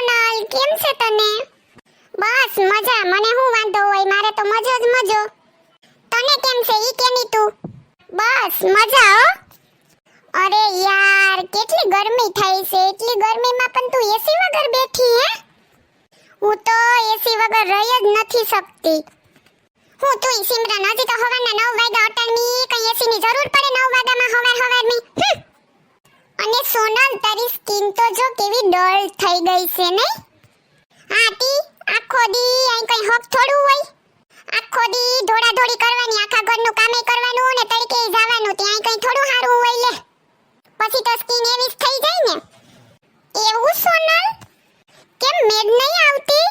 સોનલ, કેમ છે તને? બસ મજા, મને શું વાંધો હોય, મારે તો મજો જ મજો. તને કેમ છે ઈ કેની તું? બસ મજા હો. અરે યાર, કેટલી ગરમી થાય છે, એટલી ગરમીમાં પણ તું એસી વગર બેઠી હે? હું તો એસી વગર રહી જ નથી શકતી. હું તું સિમરન, હજી તો હવારના 9 વાગ્યા અટાણમી, કઈ એસી ની જરૂર પડે 9 વાગ્યામાં હવારની? અને સોનલ, તારી સ્કિન તો જો કેવી ડલ થઈ ગઈ છે ને? હા ટી, આખો દી અહીં કઈ હક થોડું હોય? આખો દી દોડાદોડી કરવાની, આખા ઘરનું કામે કરવાનું ને તડકે જવાનું, ત્યાં કઈ થોડું સારું હોય લે. પછી તો સ્કિન એવી જ થઈ જાય ને. એવું સોનલ? કેમ મેડ નહીં આવતી?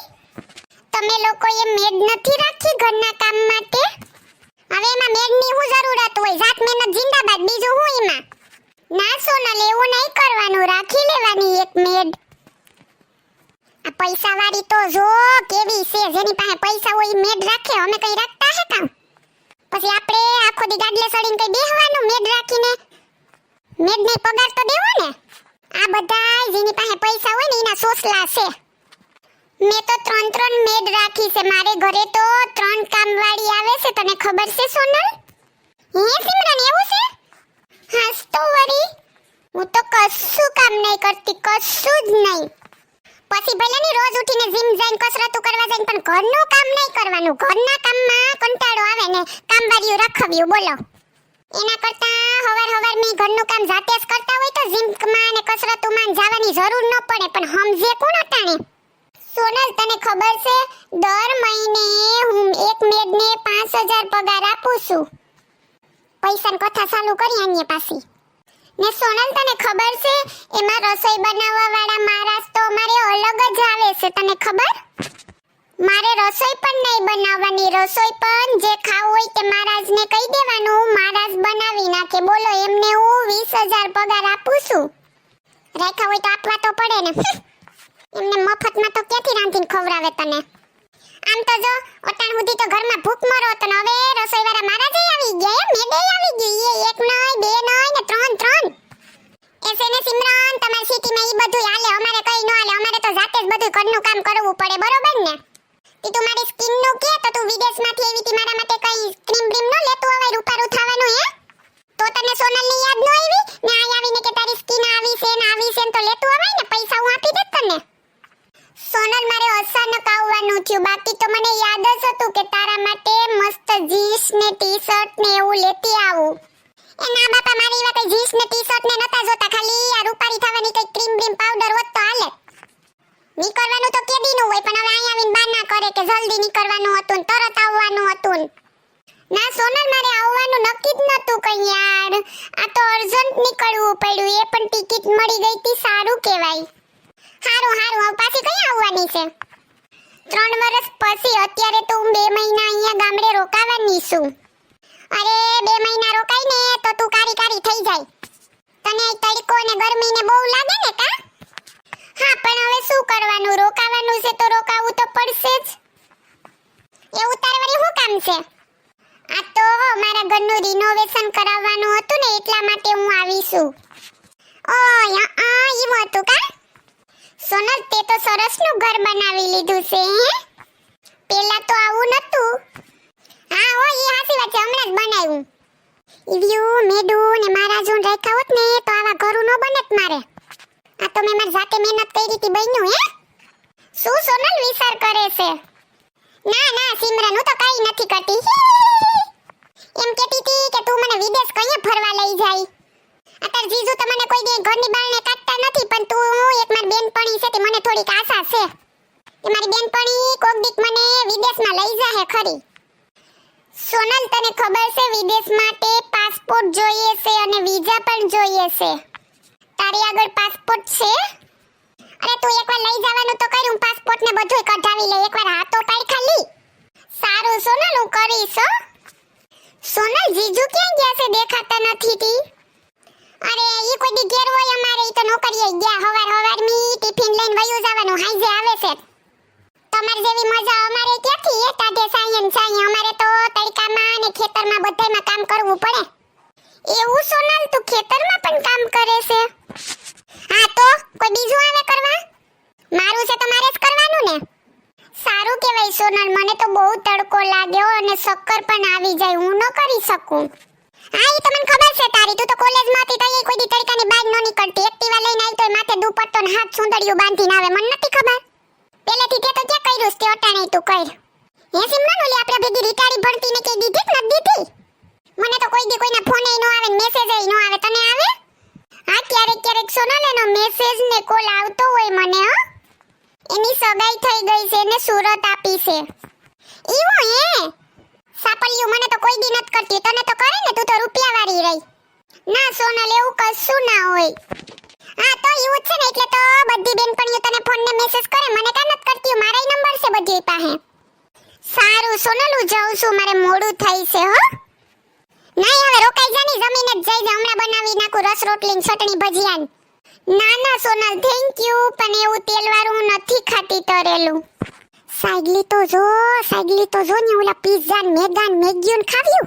તમે લોકોએ મેડ નથી રાખી ઘરના કામ માટે? હવે એમાં મેડની શું જરૂરત હોય? જાત મહેનત જિંદાબાદ, બીજું શું એમાં? ના સોનલ, એવું નહીં કરવાનું, રાખી લેવાની એક મેડ. આ પૈસા વાળી તો જો કેવી છે, જેની પાસે પૈસા હોય મેડ રાખે, અમે કઈ રાખતા હે કામ? પછી આપણે આખો દી ગાડલે સડીને કઈ બેહવાનું મેડ રાખીને? મેડને પગાર તો દેવો ને. આ બધાય જેની પાસે પૈસા હોય ને એના સોસલા છે. મેં તો 3 મેડ રાખી છે મારે ઘરે, તો 3 કામવાળી આવે છે, તને ખબર છે સોનલ? હે સિમરન, એવું છે? હાસ તો વરી, હું તો કશું કામ નહીં કરતી, કશું જ નહીં. પછી ભલે ની રોજ ઉઠીને જીમ જઈને કસરત કરવા જઈને, પણ ઘરનું કામ નહીં કરવાનું. ઘરના કામમાં કંટાળો આવે ને કામવાળીઓ રખવ્યું, બોલો. એના કરતા હવાર મી ઘરનું કામ જાતે જ કરતા હોય તો જીમમાં અને કસરતમાં જવાની જરૂર ન પડે. પણ સમજે કોણ અટાણે? સોનલ, તને ખબર છે, દર મહિને હું એક મેડને 5000 પગાર આપું છું. પૈસાની કથા ચાલુ કરી આની પાછી. ને સોનલ, તને ખબર છે, એમાં રસોઈ બનાવવા વાળા મહારાજ તો અમારે અલગ જ આવે છે, તને ખબર? મારે રસોઈ પણ નહીં બનાવવાની, રસોઈ પણ જે ખાવું હોય તે મહારાજને કહી દેવાનું, મહારાજ બનાવી નાખે. બોલો, એમને હું 20000 પગાર આપું છું. રાખ્યા હોય તો આપવા તો પડે ને. એમને મફતમાં તો ક્યાંથી રાંધીને ખવડાવે તને? આમ તો જો અટાણ સુધી તો ઘરમાં ભૂખ મરો તો, હવે રસોઈવાળા મહારાજ આવી ગયા, મેડે આવી ગઈ. એ એક નહીં, બે નહીં ને 3. એસે ને સિમરન, તમારી સિટીમાં ઈ બધું હાલે, અમારે કઈ ન હાલે. અમારે તો જાતે જ બધું ઘરનું કામ કરવું પડે, બરોબર ને? તું મારી સ્કિન નું કે તો તું વિદેશમાંથી એવી તી મારા માટે કઈ ક્રીમ બ્રીમ ન લેતું હવે રૂપારું થવાનું હે? તો તને સોનલ ની યાદ ન આવી ને આ આવીને કે તારી સ્કિન આવી છે ને આવી છે તો લેતું આવે ને, પૈસા હું આપી દેત તને. સોનલ, મારે અચાનક આવવાનું થયું, બાકી તો મને યાદ જ હતું કે તારા માટે મસ્ત જીન્સ ને ટી-શર્ટ ને એવું લેતી આવું. એ ના બાપા, મારી એવા કઈ જીન્સ ને ટી-શર્ટ ને નતા જોતા, ખાલી આ રૂપારી થવાની કઈ ક્રીમ બ્રીમ પાવડર હોત તો હાલે. નીકળવાનું તો કેદીનું હોય, પણ હવે અહીં આવીને બાના કરે કે જલ્દી નીકળવાનું હતું ને તરત આવવાનું હતું. ના સોનલ, મારે આવવાનું નક્કી જ નતું કઈ યાર. આ તો અર્જન્ટ નીકળવું પડ્યું, એ પણ ટિકિટ મળી ગઈ તી, સારું કહેવાય. હારું, હવે પાછી કઈ આવવાની છે? 3 વર્ષ પછી. અત્યારે તો હું 2 મહિના અહીંયા ગામડે રોકાવાની છું. અરે 2 મહિના રોકાઈ ને તો તું કારી થઈ જાય. તને તડકો ને ગરમી ને બહુ લાગે ને કા? હા, પણ હવે શું કરવાનું, રોકાવાનું છે તો રોકાવું તો પડશે જ. એવું તારે વળી શું કામ છે? આ તો મારા ઘરનું રિનોવેશન કરાવવાનું હતું ને, એટલા માટે હું આવી છું. ઓય ઈમ હતું કા? સોનલ, તે તો સરસનું ઘર બનાવી લીધું છે હે? પેલા તો આવું નતું. હા હો, ઈ હાસી વાત છે, હમણાં જ બનાવ્યું. ઈવ્યુ મેડુ ને મહારાજુન રાખ્યા હોત ને તો આવા ઘરું ન બનત મારે. આ તો મેં મારી જાતે મહેનત કરી હતી, બન્યું હે? શું સોનલ વિચાર કરે છે? ના સિમરન, હું તો કઈ નથી કરતી. એમ કહેતી હતી કે તું મને વિદેશ કઈ ફરવા લઈ જાય. અત્યારે જીજુ તો મને કોઈ દે ઘરની બહારને કાઢતા નથી, પણ તું એક મારી બેનપણી છે તે મને થોડીક આશા છે કે મારી બેનપણી કોક દીક મને વિદેશમાં લઈ જાહે ખરી. સોનલ, તને ખબર છે વિદેશ માટે પાસપોર્ટ જોઈએ છે અને વિઝા પણ જોઈએ છે. તારી આગળ પાસપોર્ટ છે? અરે તું એકવાર લઈ જવાનું તો કર, હું પાસપોર્ટ ને બધુંય કઢાવી લઈ. એકવાર હાથો પાડ ખાલી. સારું સોનલ, હું કરીશ હો. સોનલ, જીજુ ક્યાં ગયા છે, દેખાતા નથી તી? અરે ઈ કોઈ દી ઘેર હોય અમારે, ઈ તો નોકરીએ ગયા. હવારની ટિફિન લઈને વયું જવાનું, હાઈજે આવે છે. તમાર જેવી મજા અમારે ક્યાંથી? એ તાઢે સાયન અમારે તો તડકામાં ને ખેતરમાં બધાયમાં કામ કરવું પડે. એવું સોનલ, તું ખેતરમાં પણ કામ કરે છે? હા તો કોઈ બીજું આવે કરવા? મારું છે તો સોનલ, મને તો બહુ તડકો લાગ્યો અને શક્કર પણ આવી જાય, હું ન કરી શકું. હા ઈ તો મને ખબર છે તારી, તું તો કોલેજમાં હતી તો એ કોઈ દી તડકાની બહાર ન નીકળતી, એક્ટિવા લઈને આવી તો માથે દુપટ્ટો ને હાથ સુંદરિયું બાંધીને આવે, મને નથી ખબર. પહેલેથી તે તો ક્યાં કર્યું તે અટાણે તું કર. હે સિમરન, ઓલી આપણે ભેગી રીટાડી ભણતી ને કે દીધી કે ન દીધી? મને તો કોઈ દી કોઈના ફોન ન આવે ને મેસેજ ન આવે, તને આવે? હા ક્યારેક ક્યારેક સોનલ એનો મેસેજ ને કોલ આવતો હોય મને. હો એની સગાઈ થઈ ગઈ છે ને સુરત આપી છે. ઈવો હે સાપલિયું, મને તો કોઈ દી નત કરતી, તને તો કરે ને, તું તો રૂપિયા વાળી રહી. ના સોનલ એવું કશું ના હોય. હા તો એવું છે ને, એટલે તો બધી બેનપણીઓ તને ફોન ને મેસેજ કરે, મને કાં નત કરતી, મારાય નંબર છે બધી પાસે. સારું સોનલ, હું જાઉં છું, મારે મોડું થઈ છે. હો નહીં હવે રોકાઈ જાની, જમીને જ જઈ જા, હમણાં બનાવી નાખું રસ રોટલી ને ચટણી ભજીયા. ના ના સોનલ થેન્ક યુ, પણ એવું તેલ વાળું નથી ખાતી તરેલું. સાગલી તો જો ને ઓલા પિઝા ને મેગા ને મેગીયું ખાવ્યું.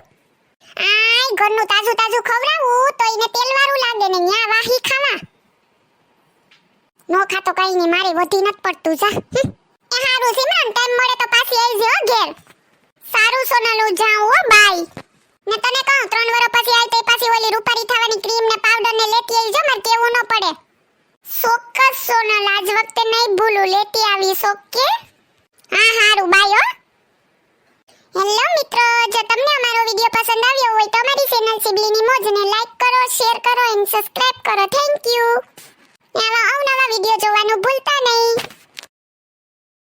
આય ઘરનું તાજું તાજું ખવડાવું તો એને તેલ વાળું લાગે ને ન્યા વાહી ખાવા. નો ખાતો કઈ નહીં, મારે વધી નત પડતું જા. એ હારું સિમરન, ટાઈમ મળે તો પાછી આવજે હો ઘેર. સારું સોનલ, હું જાઉં હો, બાય. ને તને કહું 3 વર્ષ પછી આવી તો પાછી ઓલી રૂપારી થવાની ક્રીમ ને પાવડર ને લેતી આવજો, મારે કેવું ન પડે. ચોક્કસ સોનલ, આજ વખતે નહીં ભૂલું, લેતી આવીશ. ઓકે હા હારું, બાય. હો હેલો મિત્રો, જો તમને અમારો વિડિયો પસંદ આવ્યો હોય તો અમારી ચેનલ સિબલીની મોજને લાઈક કરો, શેર કરો અને સબસ્ક્રાઇબ કરો. Thank you. આવા અવનવા વિડિયો જોવાનું ભૂલતા નહીં.